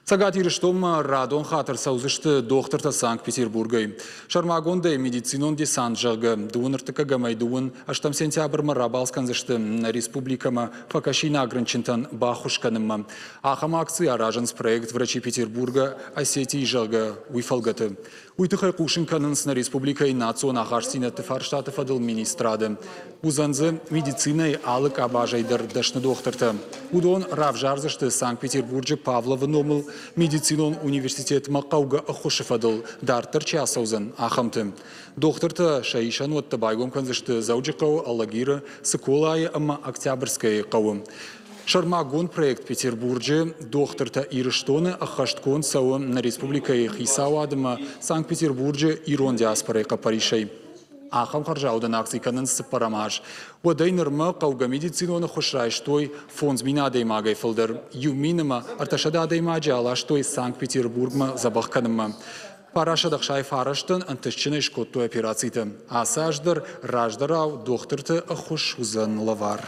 Цагат ирштом радон хатыр саузышты доктырта Санкт-Петербургай. Шармагондай медицинон десанджага дуыныртыка гамай дуын аштам сентябрь рабалсканзышты республикама факашина ограничентан бахушканымма. Ахам акции аражанс проект врачи Петербурга Осетии жага уйфалгаты. Уйтыхай кушинканынс на республикай национ ахарсина тефарштатов адыл министрады. Узанзы медициной алык абажайдар дашны доктырта. Удон равжарзышты Санкт-Петербурге Павлова номыл медицинон университет мақауға ұқышыфадыл дартыр часаузын ахамты. Докторты шайшан отты байгом канзышты заужы қау аллагиры сыколайы ама октябрьская қауым. Шармагон проект Петербурге докторта ирыштоны ахашткон сауы на республикай хисау адыма Санкт-Петербурге ирон диаспорай қапаришай. Ахам харжаудан акции канын сыпарамаш. Уадай нырма қауға медициноны хошрайштой фонд зминадей магай фылдыр. Юминыма арташададей маджи алаштой Санкт-Петербургма забахканымма. Парашадақ шайф араштын антышчыны шкоттой операцийты. Асаждыр раждарау докторты ахуш узан лавар.